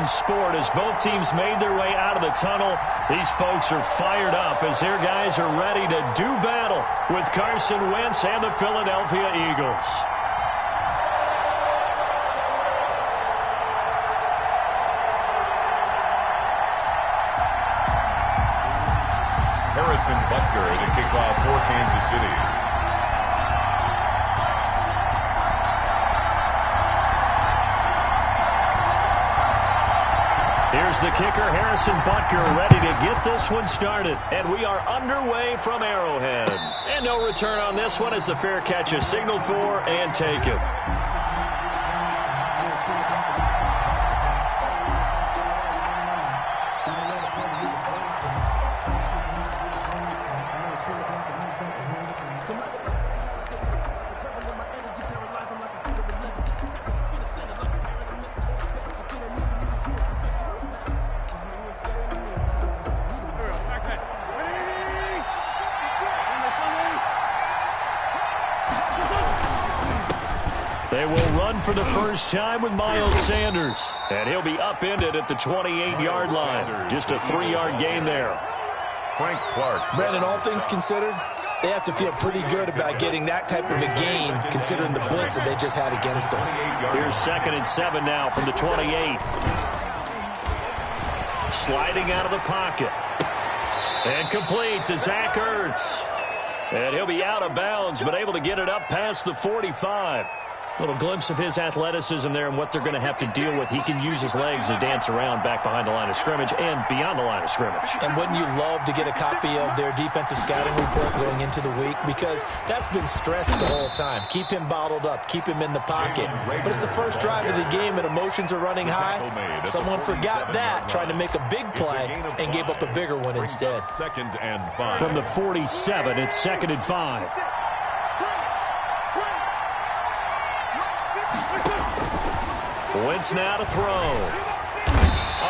exciting sport as both teams made their way out of the tunnel. These folks are fired up as their guys are ready to do battle with Carson Wentz and the Philadelphia Eagles. Harrison Butker to kick off for Kansas City. Here's the kicker, Harrison Butker, ready to get this one started. And we are underway from Arrowhead. And no return on this one as the fair catch is signaled for and taken. They will run for the first time with Miles Sanders. And he'll be upended at the 28-yard line. Just a 3-yard gain there. Frank Clark. Brandon, all things considered, they have to feel pretty good about getting that type of a gain considering the blitz that they just had against them. Here's 2nd and 7 now from the 28. Sliding out of the pocket. And complete to Zach Ertz. And he'll be out of bounds, but able to get it up past the 45. Little glimpse of his athleticism there and what they're going to have to deal with. He can use his legs to dance around back behind the line of scrimmage and beyond the line of scrimmage. And wouldn't you love to get a copy of their defensive scouting report going into the week? Because that's been stressed the whole time. Keep him bottled up. Keep him in the pocket. But it's the first drive of the game and emotions are running high. Someone forgot that, trying to make a big play and gave up a bigger one instead. 2nd and 5. From the 47, it's 2nd and 5. Wentz now to throw.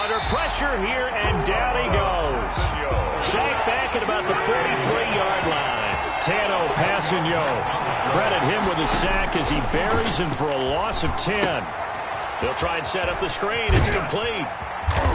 Under pressure here, and down he goes. Sacked back at about the 43-yard line. Tano Passanio. Credit him with a sack as he buries him for a loss of 10. They'll try and set up the screen. It's complete.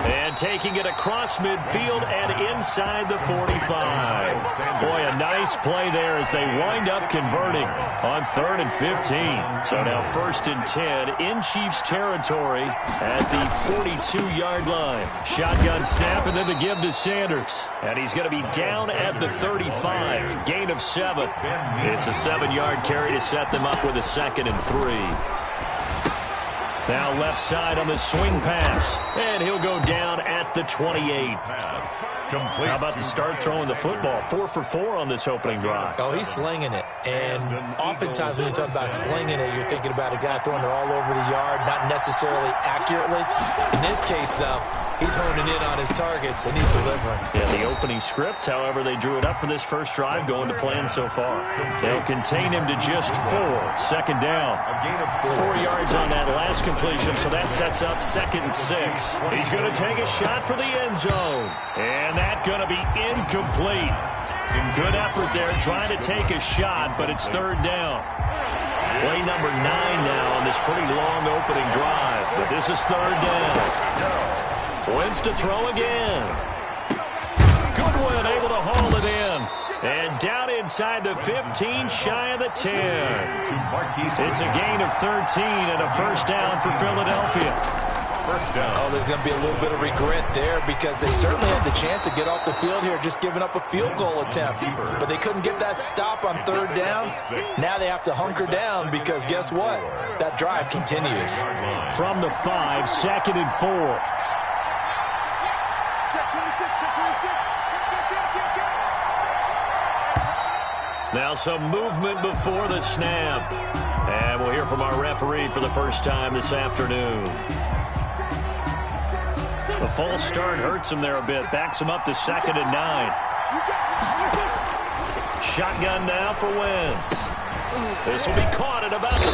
And taking it across midfield and inside the 45. Boy, a nice play there as they wind up converting on 3rd and 15. So now 1st and 10 in Chiefs territory at the 42-yard line. Shotgun snap and then the give to Sanders. And he's going to be down at the 35. Gain of 7. It's a 7-yard carry to set them up with a 2nd and 3. Now left side on the swing pass. And he'll go down at the 28. How about the start throwing the football? 4 for 4 on this opening drive. Oh, he's slinging it. And oftentimes when you talk about slinging it, you're thinking about a guy throwing it all over the yard, not necessarily accurately. In this case, though, he's honing in on his targets, and he's delivering. Yeah, the opening script, however, they drew it up for this first drive, going to plan so far. They'll contain him to just 4. 2nd down. 4 yards on that last completion, so that sets up 2nd and 6. He's going to take a shot for the end zone. And that's going to be incomplete. Good effort there, trying to take a shot, but it's 3rd down. Play number 9 now on this pretty long opening drive, but this is 3rd down. Wentz to throw again. Goodwin able to haul it in. And down inside the 15, shy of the 10. It's a gain of 13 and a 1st down for Philadelphia. Oh, there's going to be a little bit of regret there because they certainly had the chance to get off the field here, just giving up a field goal attempt. But they couldn't get that stop on 3rd down. Now they have to hunker down because guess what? That drive continues. From the 5, 2nd and 4. Now some movement before the snap. And we'll hear from our referee for the first time this afternoon. The false start hurts him there a bit. Backs him up to 2nd and 9. Shotgun now for Wentz. This will be caught at about the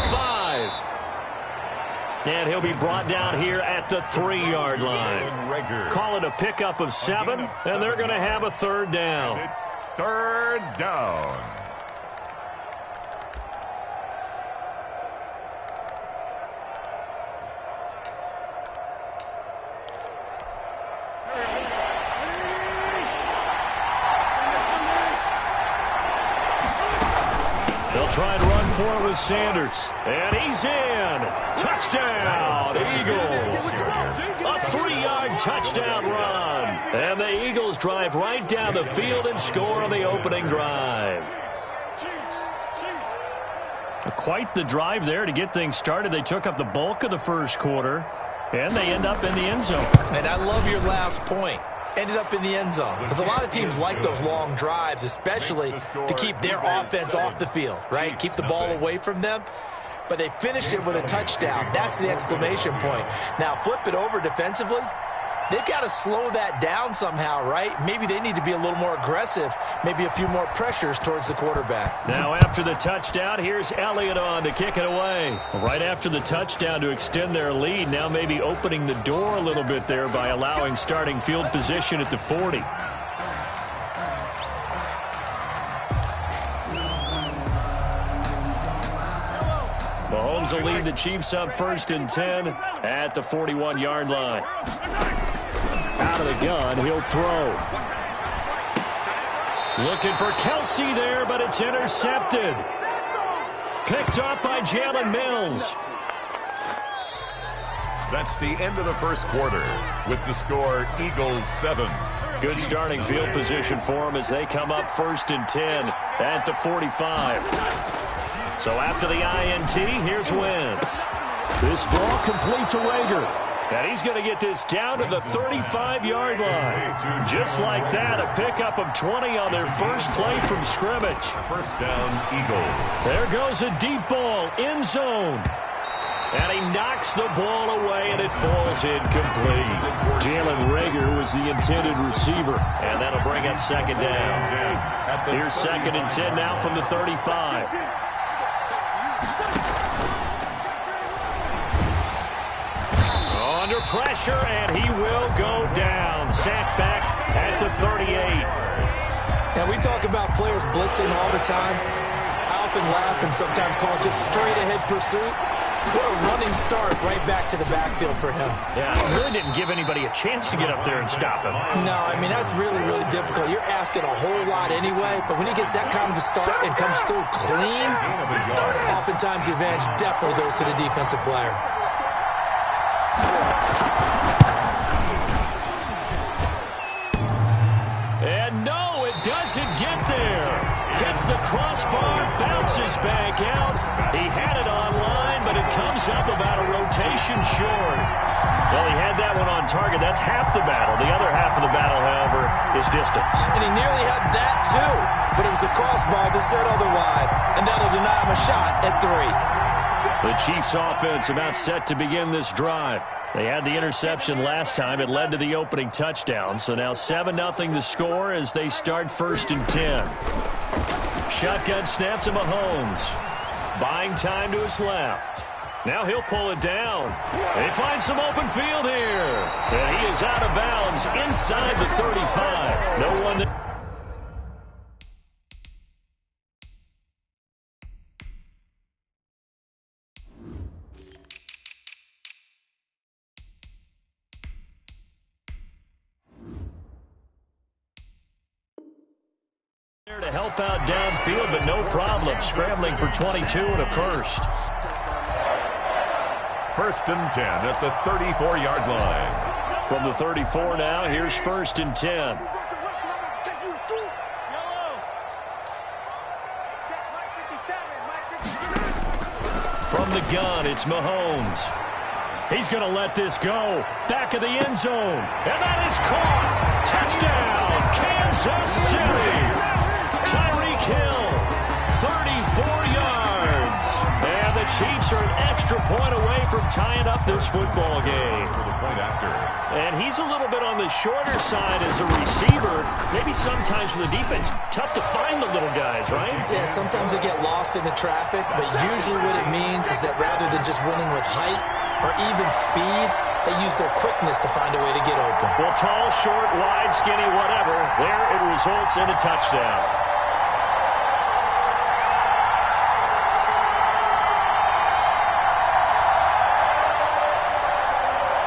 5. And he'll be brought down here at the 3-yard line. Call it a pickup of 7, and they're going to have a 3rd down. It's 3rd down. They'll try and run for it with Sanders. And he's in. Touchdown, Eagles. A 3-yard touchdown run. And the Eagles drive right down the field and score on the opening drive. Quite the drive there to get things started. They took up the bulk of the first quarter, and they end up in the end zone. And I love your last point. Ended up in the end zone. Because a lot of teams like those long drives, especially to keep their offense off the field, right? Keep the ball away from them. But they finished it with a touchdown. That's the exclamation point. Now, flip it over defensively. They've got to slow that down somehow, right? Maybe they need to be a little more aggressive, maybe a few more pressures towards the quarterback. Now after the touchdown, here's Elliott on to kick it away. Right after the touchdown to extend their lead, now maybe opening the door a little bit there by allowing starting field position at the 40. Mahomes will lead the Chiefs up 1st and 10 at the 41-yard line. Out of the gun, he'll throw. Looking for Kelsey there, but it's intercepted. Picked up by Jalen Mills. That's the end of the first quarter with the score Eagles 7. Good starting field position for them as they come up 1st and 10 at the 45. So after the INT, here's Wentz. This ball complete to Rager. And he's going to get this down to the 35-yard line. Just like that, a pickup of 20 on their first play from scrimmage. First down, Eagles. There goes a deep ball, end zone. And he knocks the ball away, and it falls incomplete. Jalen Rager was the intended receiver, and that'll bring up 2nd down. Here's 2nd and 10 now from the 35. Under pressure, and he will go down. Sacked back at the 38. Now, we talk about players blitzing all the time. I often laugh and sometimes call it just straight-ahead pursuit. What a running start right back to the backfield for him. Yeah, really didn't give anybody a chance to get up there and stop him. No, I mean, that's really, really difficult. You're asking a whole lot anyway, but when he gets that kind of a start and comes through clean, oftentimes the advantage definitely goes to the defensive player. And no, it doesn't get there. Hits the crossbar, bounces back out. He had it online, but it comes up about a rotation short. Well, he had that one on target. That's half the battle. The other half of the battle, however, is distance. And he nearly had that, too. But it was the crossbar that said otherwise, and that'll deny him a shot at 3. The Chiefs offense about set to begin this drive. They had the interception last time. It led to the opening touchdown. So now 7-0 the score as they start 1st and 10. Shotgun snap to Mahomes. Buying time to his left. Now he'll pull it down. They find some open field here. And he is out of bounds inside the 35. No one there. To help out downfield, but no problem. Scrambling for 22 and a first. 1st and 10 at the 34-yard line. From the 34 now, here's 1st and 10. From the gun, it's Mahomes. He's going to let this go. Back of the end zone. And that is caught. Touchdown, Kansas City. Tyreek Hill, 34 yards. And the Chiefs are an extra point away from tying up this football game. For the point after. And he's a little bit on the shorter side as a receiver. Maybe sometimes for the defense, tough to find the little guys, right? Yeah, sometimes they get lost in the traffic, but usually what it means is that rather than just winning with height or even speed, they use their quickness to find a way to get open. Well, tall, short, wide, skinny, whatever, there it results in a touchdown.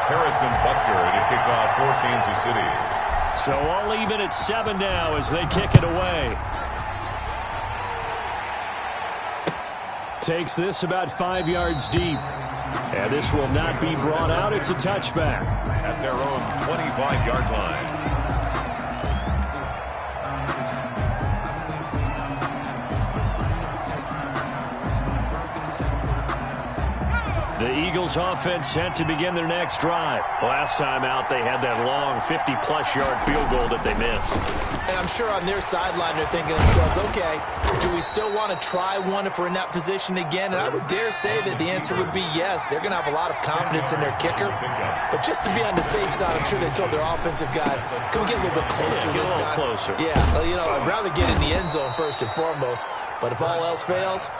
Harrison Butker to kick off for Kansas City. So all even at 7 now as they kick it away. Takes this about 5 yards deep. And this will not be brought out. It's a touchback. At their own 25-yard line. The Eagles offense set to begin their next drive. Last time out, they had that long 50-plus yard field goal that they missed. And I'm sure on their sideline they're thinking to themselves, okay, do we still want to try one if we're in that position again? And I would dare say that the answer would be yes. They're going to have a lot of confidence in their kicker. But just to be on the safe side, I'm sure they told their offensive guys, can we get a little bit closer this time? Closer. Yeah, well, you know, I'd rather get in the end zone first and foremost. But if all else fails,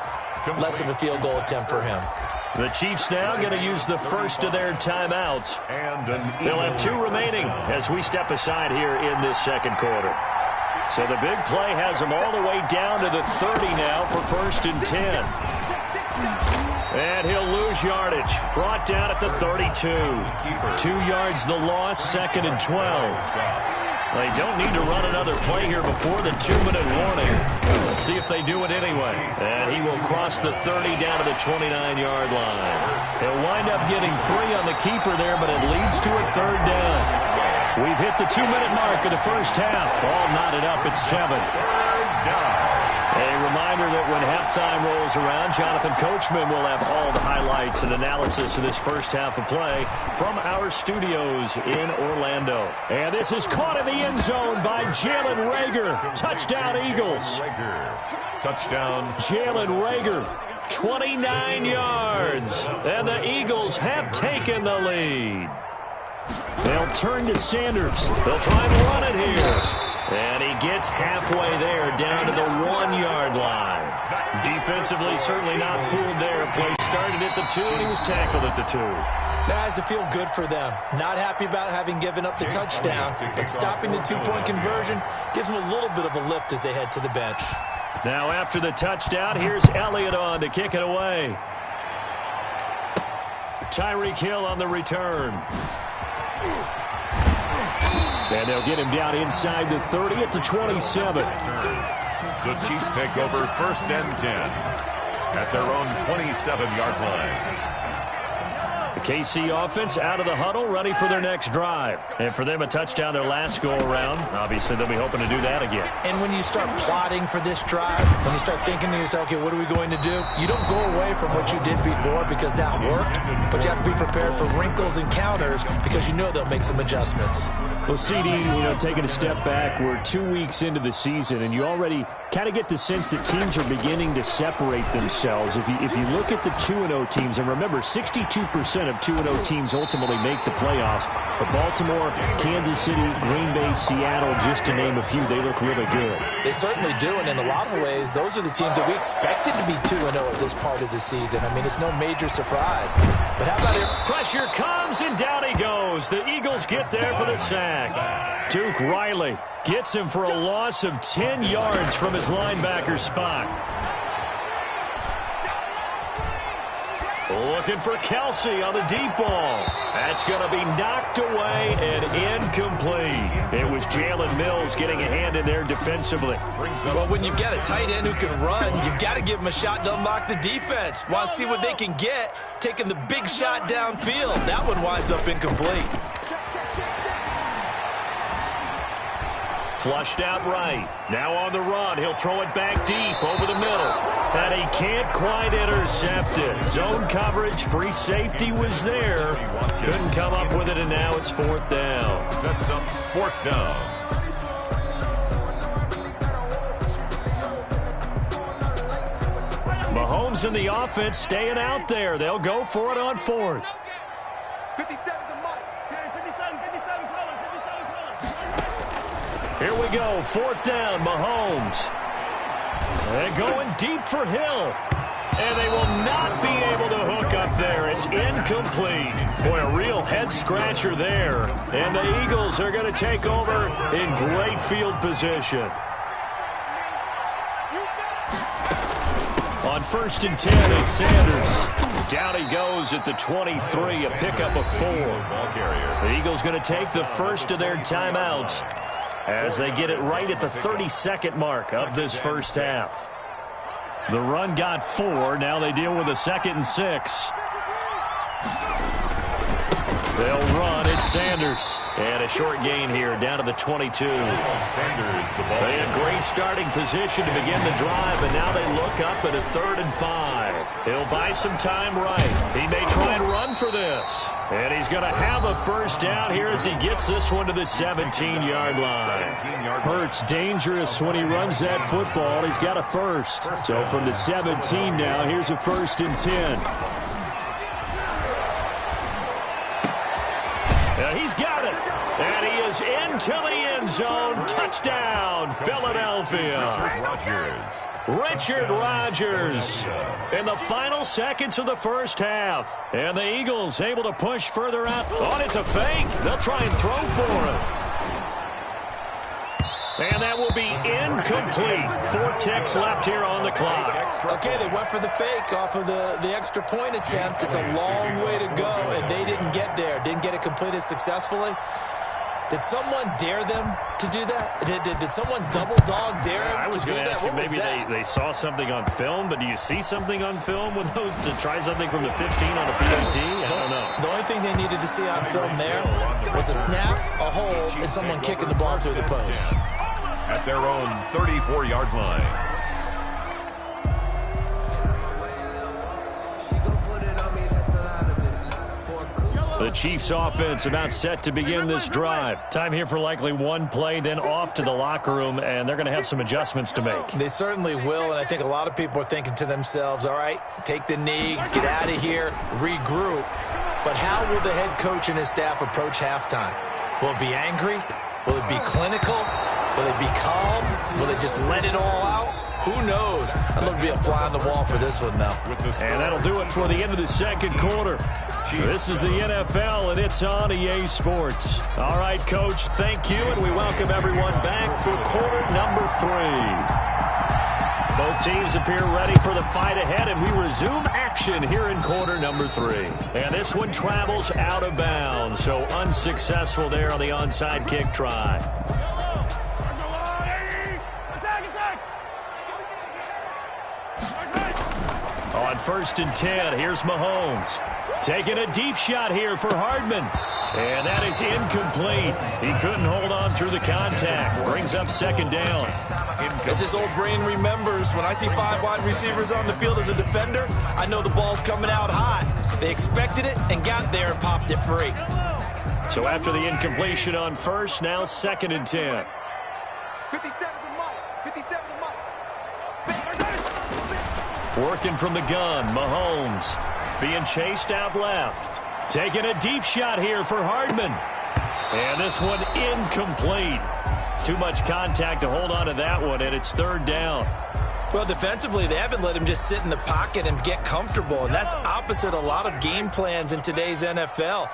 less of a field goal attempt for him. The Chiefs now going to use the first of their timeouts. They'll have 2 remaining as we step aside here in this second quarter. So the big play has them all the way down to the 30 now for 1st and 10. And he'll lose yardage. Brought down at the 32. 2 yards the loss, 2nd and 12. They don't need to run another play here before the 2-minute warning. Let's see if they do it anyway. And he will cross the 30 down to the 29-yard line. He'll wind up getting 3 on the keeper there, but it leads to a 3rd down. We've hit the 2-minute mark of the first half. All knotted up at 7. A reminder that when halftime rolls around, Jonathan Coachman will have all the highlights and analysis of this first half of play from our studios in Orlando. And this is caught in the end zone by Jalen Reagor. Touchdown, Eagles. Touchdown. Jalen Reagor, 29 yards. And the Eagles have taken the lead. They'll turn to Sanders. They'll try and run it here. And he gets halfway there, down to the 1-yard line. Defensively, certainly not fooled there. Play started at the 2, and he was tackled at the 2. That has to feel good for them. Not happy about having given up the touchdown, but stopping the 2-point conversion gives them a little bit of a lift as they head to the bench. Now after the touchdown, here's Elliott on to kick it away. Tyreek Hill on the return. And they'll get him down inside the 30 at the 27. The Chiefs take over 1st and 10 at their own 27-yard line. The KC offense out of the huddle, ready for their next drive. And for them, a touchdown their last go-around. Obviously, they'll be hoping to do that again. And when you start plotting for this drive, when you start thinking to yourself, okay, what are we going to do? You don't go away from what you did before because that worked, but you have to be prepared for wrinkles and counters because you know they'll make some adjustments. Well, CD, taking a step back, we're 2 weeks into the season, and you already kind of get the sense that teams are beginning to separate themselves. If you look at the 2-0 teams, and remember, 62% of 2-0 teams ultimately make the playoffs. But Baltimore, Kansas City, Green Bay, Seattle, just to name a few, they look really good. They certainly do, and in a lot of ways, those are the teams that we expected to be 2-0 at this part of the season. I mean, it's no major surprise. But how about it? Pressure comes, and down he goes. The Eagles get there for the sack. Duke Riley gets him for a loss of 10 yards from his linebacker spot. Looking for Kelsey on the deep ball. That's going to be knocked away and incomplete. It was Jalen Mills getting a hand in there defensively. Well, when you've got a tight end who can run, you've got to give him a shot to unlock the defense. Want to see what they can get, taking the big shot downfield. That one winds up incomplete. Flushed out right. Now on the run. He'll throw it back deep over the middle. And he can't quite intercept it. Zone coverage, free safety was there. Couldn't come up with it, and now it's 4th down. Sets up 4th down. Mahomes and the offense staying out there. They'll go for it on 4th. 57. Here we go, 4th down, Mahomes. They're going deep for Hill. And they will not be able to hook up there. It's incomplete. Boy, a real head-scratcher there. And the Eagles are going to take over in great field position. On 1st and 10, it's Sanders. Down he goes at the 23, a pickup of 4. The Eagles going to take the first of their timeouts as they get it right at the 32nd mark of this first half. The run got 4. Now they deal with a 2nd and 6. They'll run. It's Sanders. And a short gain here down to the 22. Sanders, the ball. They had great starting position to begin the drive, but now they look up at a 3rd and 5. He'll buy some time right. He may try and run for this. And he's going to have a first down here as he gets this one to the 17-yard line. Hurts dangerous when he runs that football. He's got a first. So from the 17 now, here's a 1st and 10. He's got it. And he is into the end zone. Touchdown, Philadelphia. Richard Rodgers in the final seconds of the first half. And the Eagles able to push further out. Oh, it's a fake. They'll try and throw for it. And that will be incomplete. 4 ticks left here on the clock. Okay, they went for the fake off of the extra point attempt. It's a long way to go, and they didn't get there. Didn't get it completed successfully. Did someone dare them to do that? Did someone double dog dare them to do that? I was going to ask you, maybe they saw something on film, but do you see something on film with those to try something from the 15 on a PAT? I don't know. The only thing they needed to see on film there was a snap, a hold, and someone kicking the ball through the post. At their own 34-yard line. The Chiefs offense about set to begin this drive. Time here for likely one play, then off to the locker room, and they're going to have some adjustments to make. They certainly will, and I think a lot of people are thinking to themselves, all right, take the knee, get out of here, regroup. But how will the head coach and his staff approach halftime? Will it be angry? Will it be clinical? Will it be calm? Will they just let it all out? Who knows? I'd love to be a fly on the wall for this one, though. And that'll do it for the end of the second quarter. This is the NFL, and it's on EA Sports. All right, Coach, thank you, and we welcome everyone back for quarter number 3. Both teams appear ready for the fight ahead, and we resume action here in quarter number 3. And this one travels out of bounds, so unsuccessful there on the onside kick try. On 1st and 10, here's Mahomes. Taking a deep shot here for Hardman. And that is incomplete. He couldn't hold on through the contact. Brings up 2nd down. As his old brain remembers, when I see 5 wide receivers on the field as a defender, I know the ball's coming out hot. They expected it and got there and popped it free. So after the incompletion on 1st, now 2nd and 10. 57 to Mike. 57 to Mike. Working from the gun, Mahomes. Being chased out left. Taking a deep shot here for Hardman. And this one incomplete. Too much contact to hold on to that one, and it's 3rd down. Well, defensively, they haven't let him just sit in the pocket and get comfortable, and that's opposite a lot of game plans in today's NFL.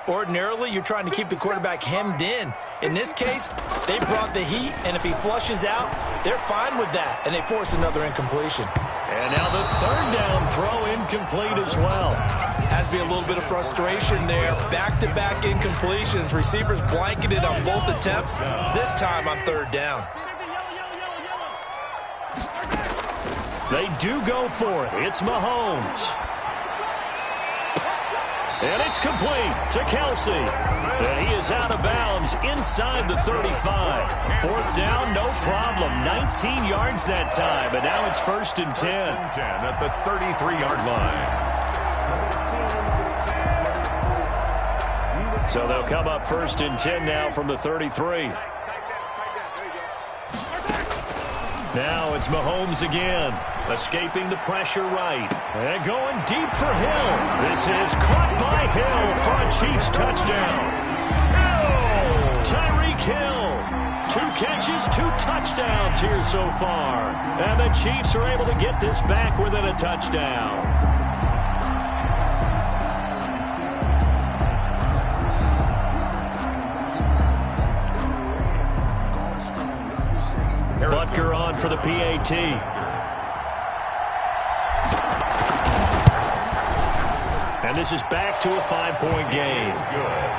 Ordinarily, you're trying to keep the quarterback hemmed in. In this case, they brought the heat, and if he flushes out, they're fine with that, and they force another incompletion. And now the 3rd down throw incomplete as well. Has to be a little bit of frustration there. Back-to-back incompletions. Receivers blanketed on both attempts, this time on 3rd down. They do go for it. It's Mahomes. And it's complete to Kelsey. And he is out of bounds inside the 35. 4th down, no problem. 19 yards that time. And now it's 1st and 10. 10 at the 33-yard line. So they'll come up 1st and 10 now from the 33. Now it's Mahomes again. Escaping the pressure right. And going deep for Hill. This is caught by Hill for a Chiefs touchdown. Tyreek Hill. 2 catches, 2 touchdowns here so far. And the Chiefs are able to get this back within a touchdown. Butker on for the PAT. And this is back to a 5-point game. Good.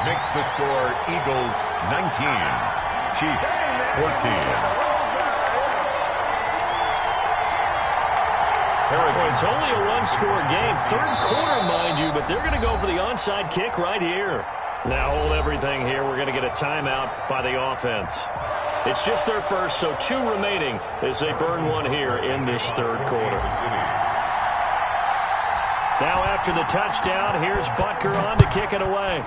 Makes the score Eagles 19, Chiefs 14. Well, it's only a one-score game. Third quarter, mind you, but they're going to go for the onside kick right here. Now hold everything here. We're going to get a timeout by the offense. It's just their first, so 2 remaining as they burn one here in this third quarter. Now after the touchdown, here's Butker on to kick it away.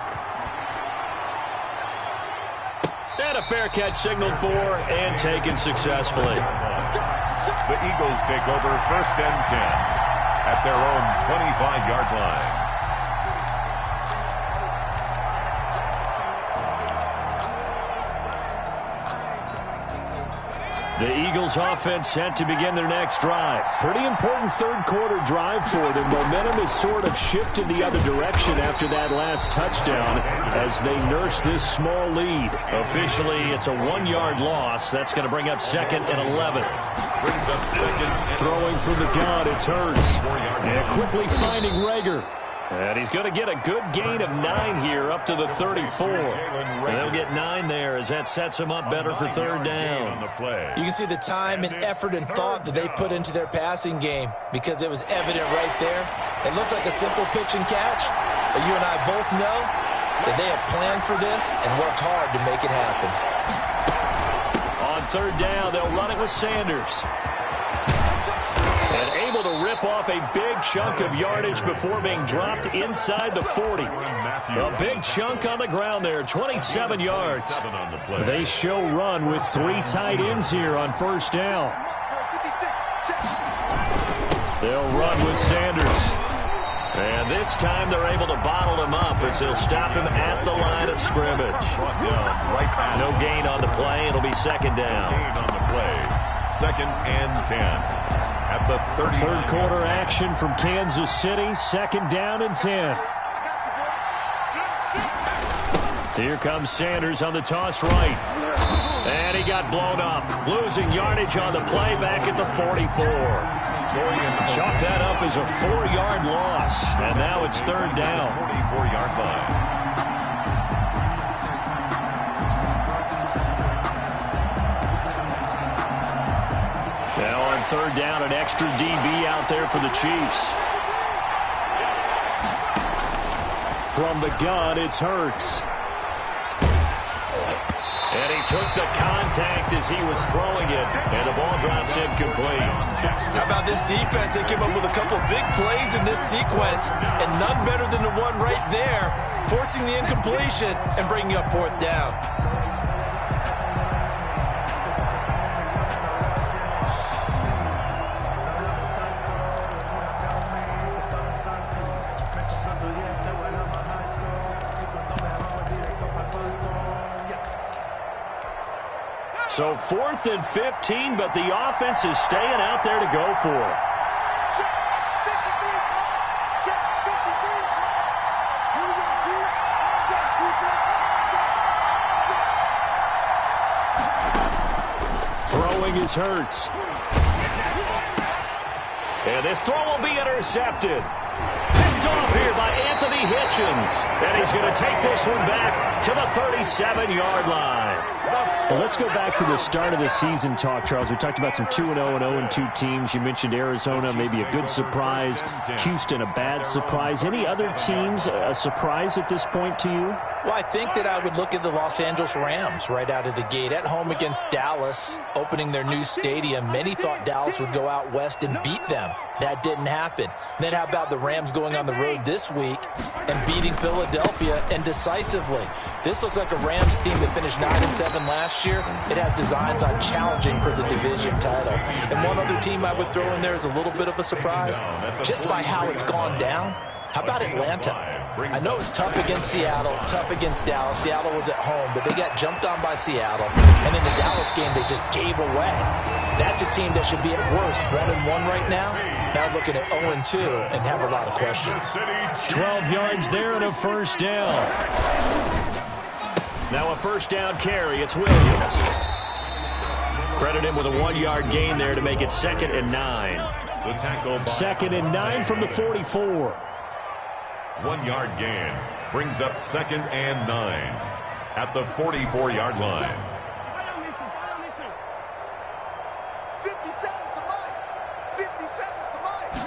And a fair catch signaled for and taken successfully. The Eagles take over first and 10 at their own 25-yard line. The Eagles offense set to begin their next drive. Pretty important third quarter drive for them. Momentum has sort of shifted the other direction after that last touchdown as they nurse this small lead. Officially, it's a 1-yard loss. That's going to bring up 2nd and 11. Brings up 2nd. Throwing from the gun, it's Hurts. And quickly finding Rager. And he's going to get a good gain of 9 here up to the 34. And they'll get 9 there as that sets him up better for third down. You can see the time and effort and thought that they put into their passing game because it was evident right there. It looks like a simple pitch and catch, but you and I both know that they have planned for this and worked hard to make it happen. On third down, they'll run it with Sanders. And able to rip off a big chunk of yardage before being dropped inside the 40. A big chunk on the ground there, 27 yards. They show run with 3 tight ends here on first down. They'll run with Sanders. And this time they're able to bottle him up as they'll stop him at the line of scrimmage. No gain on the play. It'll be second down. Gain on the play. 2nd and 10. At the third quarter action from Kansas City. 2nd down and 10. Here comes Sanders on the toss right. And he got blown up. Losing yardage on the play back at the 44. Chalk that up as a 4-yard loss. And now it's third down. 44-yard line. Now on third down, an extra DB out there for the Chiefs. From the gun, it's Hurts. And he took the contact as he was throwing it, and the ball drops incomplete. How about this defense? They came up with a couple of big plays in this sequence, and none better than the one right there, forcing the incompletion and bringing up fourth down. So 4th and 15, but the offense is staying out there to go for it. Throwing is Hurts. And this throw will be intercepted. Picked off here by Anthony Hitchens. And he's going to take this one back to the 37-yard line. Well, let's go back to the start of the season talk, Charles. We talked about some 2-0 and 0-2 teams. You mentioned Arizona, maybe a good surprise. Houston, a bad surprise. Any other teams a surprise at this point to you? Well, I think that I would look at the Los Angeles Rams right out of the gate. At home against Dallas, opening their new stadium. Many thought Dallas would go out west and beat them. That didn't happen. Then how about the Rams going on the road this week and beating Philadelphia and decisively? This looks like a Rams team that finished 9-7 last year. It has designs on challenging for the division title. And one other team I would throw in there is a little bit of a surprise. Just by how it's gone down, how about Atlanta? I know it's tough against Seattle, tough against Dallas. Seattle was at home, but they got jumped on by Seattle. And in the Dallas game, they just gave away. That's a team that should be at worst 1-1 right now. Now looking at 0-2 and have a lot of questions. 12 yards there and a first down. Now a first down carry. It's Williams. Credit him with a 1-yard gain there to make it 2nd and 9. The tackle by 2nd and 9 from the 44. 1-yard gain brings up 2nd and 9 at the 44-yard line. 50 seconds to Mike. 50 seconds to Mike.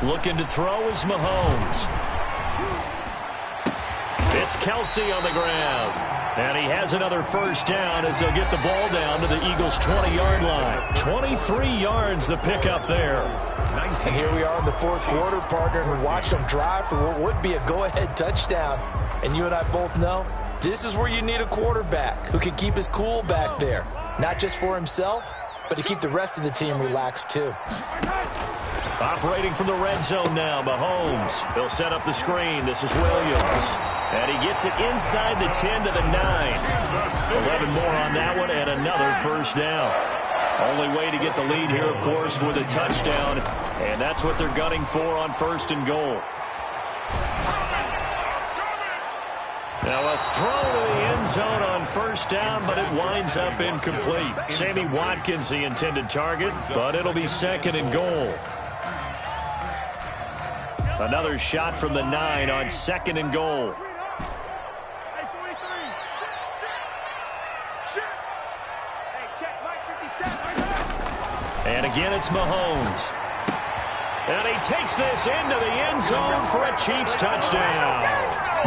Looking to throw is Mahomes. It's Kelsey on the ground. And he has another first down as they'll get the ball down to the Eagles' 20-yard line. 23 yards the pickup there. And here we are in the fourth quarter, partner, and watch them drive for what would be a go-ahead touchdown. And you and I both know this is where you need a quarterback who can keep his cool back there. Not just for himself, but to keep the rest of the team relaxed too. Operating from the red zone now, Mahomes. He'll set up the screen. This is Williams. And he gets it inside the 10 to the 9. 11 more on that one and another first down. Only way to get the lead here, of course, with a touchdown. And that's what they're gunning for on first and goal. Now a throw to the end zone on first down, but it winds up incomplete. Sammy Watkins, the intended target, but it'll be second and goal. Another shot from the 9 on second and goal. And again, it's Mahomes. And he takes this into the end zone for a Chiefs touchdown.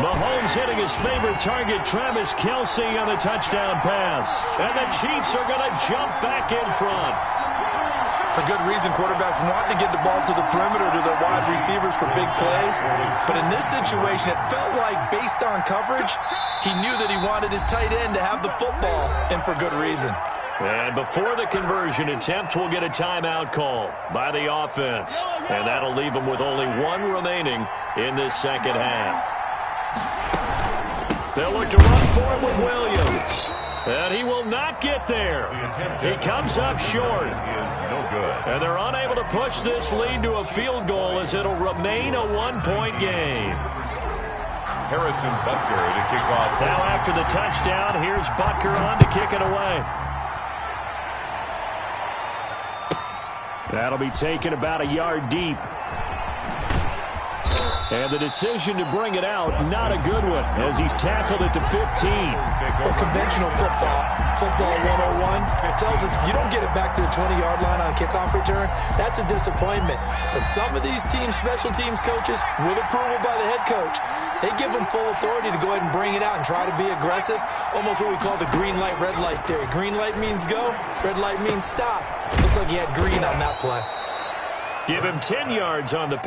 Mahomes hitting his favorite target, Travis Kelsey, on the touchdown pass. And the Chiefs are going to jump back in front. For good reason, quarterbacks want to get the ball to the perimeter to their wide receivers for big plays. But in this situation, it felt like based on coverage, he knew that he wanted his tight end to have the football, and for good reason. And before the conversion attempt, we'll get a timeout call by the offense. And that'll leave them with only one remaining in this second half. They'll look to run for it with Williams. And he will not get there. He comes up short. And they're unable to push this lead to a field goal as it'll remain a one-point game. Harrison Butker to kick off. Now after the touchdown, here's Butker on to kick it away. That'll be taken about a yard deep. And the decision to bring it out, not a good one, as he's tackled at the 15. Well, conventional football 101, tells us if you don't get it back to the 20-yard line on a kickoff return, that's a disappointment. But some of these special teams coaches, with approval by the head coach, they give them full authority to go ahead and bring it out and try to be aggressive, almost what we call the green light, red light theory. Green light means go, red light means stop. Looks like he had green on that play. Give him 10 yards on the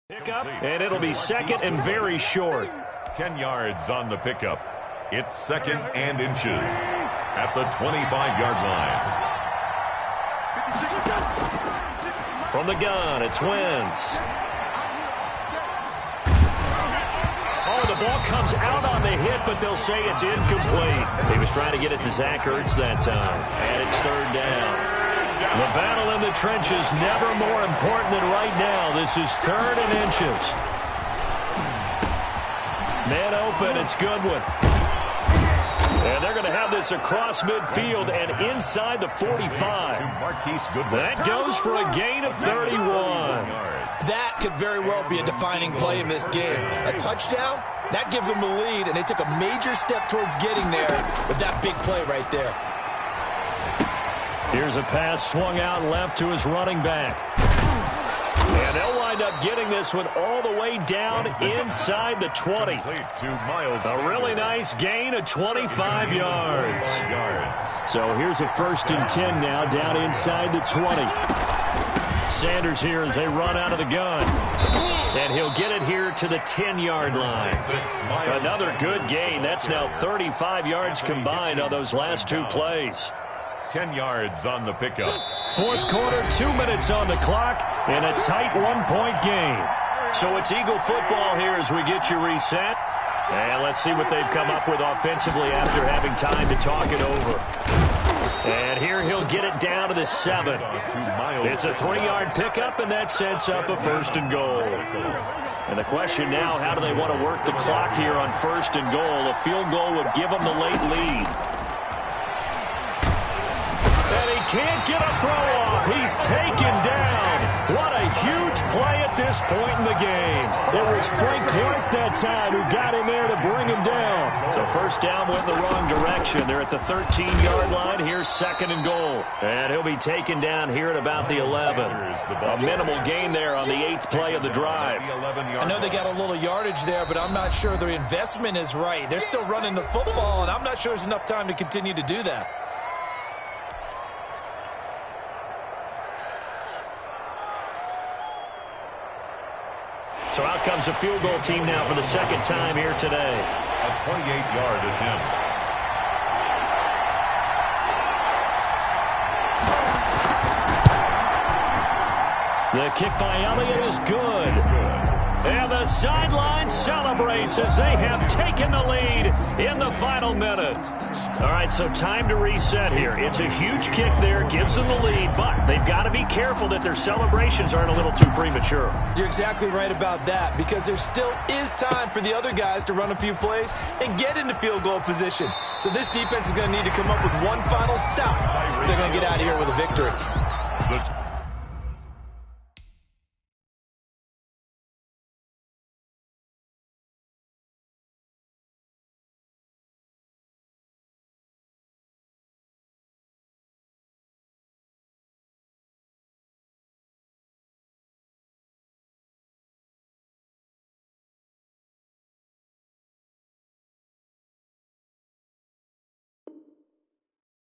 pickup, and it'll be second and very short. 10 yards on the pickup. It's second and inches at the 25-yard line. From the gun, it's Wentz. Oh, the ball comes out on the hit, but they'll say it's incomplete. He was trying to get it to Zach Ertz that time, and it's third down. The battle in the trenches never more important than right now. This is third and inches. Man open, it's Goodwin. And they're going to have this across midfield and inside the 45. That goes for a gain of 31. That could very well be a defining play in this game. A touchdown, that gives them the lead, and they took a major step towards getting there with that big play right there. Here's a pass swung out left to his running back. And they'll wind up getting this one all the way down inside the 20. A really nice gain of 25 yards. So here's a first and 10 now down inside the 20. Sanders here as they run out of the gun. And he'll get it here to the 10-yard line. Another good gain. That's now 35 yards combined on those last two plays. 10 yards on the pickup. Fourth quarter, 2 minutes on the clock, and a tight one-point game. So it's Eagle football here as we get you reset. And let's see what they've come up with offensively after having time to talk it over. And here he'll get it down to the 7. It's a 3-yard pickup, and that sets up a first and goal. And the question now, how do they want to work the clock here on first and goal? A field goal would give them the late lead. And he can't get a throw off. He's taken down. What a huge play at this point in the game. It was Frank Clark that time who got in there to bring him down. So first down went in the wrong direction. They're at the 13-yard line. Here's second and goal. And he'll be taken down here at about the 11. A minimal gain there on the 8th play of the drive. I know they got a little yardage there, but I'm not sure their investment is right. They're still running the football, and I'm not sure there's enough time to continue to do that. So out comes a field goal team now for the second time here today. A 28-yard attempt. The kick by Elliott is good. And the sideline celebrates as they have taken the lead in the final minute. All right, so time to reset here. It's a huge kick there, gives them the lead, but they've got to be careful that their celebrations aren't a little too premature. You're exactly right about that, because there still is time for the other guys to run a few plays and get into field goal position. So this defense is going to need to come up with one final stop if they're going to get out of here with a victory.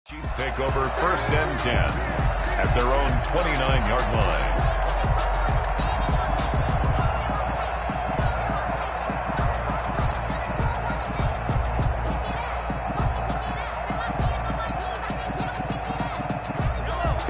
Chiefs take over first and 10 at their own 29-yard line.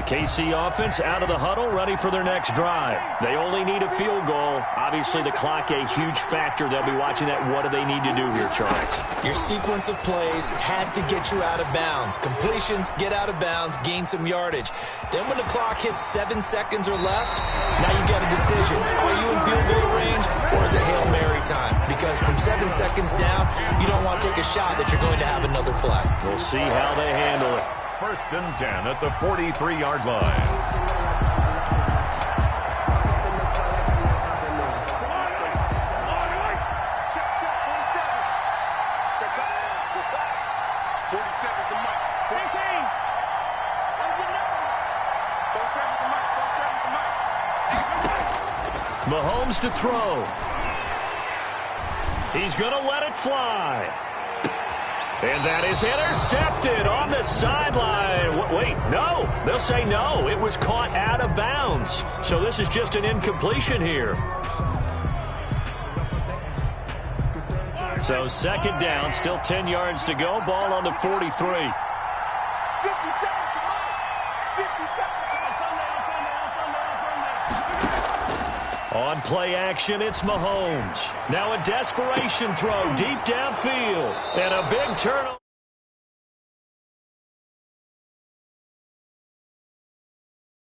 KC offense out of the huddle, ready for their next drive. They only need a field goal. Obviously, the clock a huge factor. They'll be watching that. What do they need to do here, Charles? Your sequence of plays has to get you out of bounds. Completions, get out of bounds, gain some yardage. Then when the clock hits 7 seconds or left, now you get a decision. Are you in field goal range, or is it Hail Mary time? Because from 7 seconds down, you don't want to take a shot that you're going to have another play. We'll see how they handle it. First and 10 at the 43-yard line. Mahomes to throw. He's going to let it fly. And that is intercepted on the sideline. Wait, no. They'll say no. It was caught out of bounds. So this is just an incompletion here. So second down, still 10 yards to go. Ball on the 43. 50 seconds to go. 50 seconds. On play action, it's Mahomes. Now a desperation throw deep downfield. And a big turnover.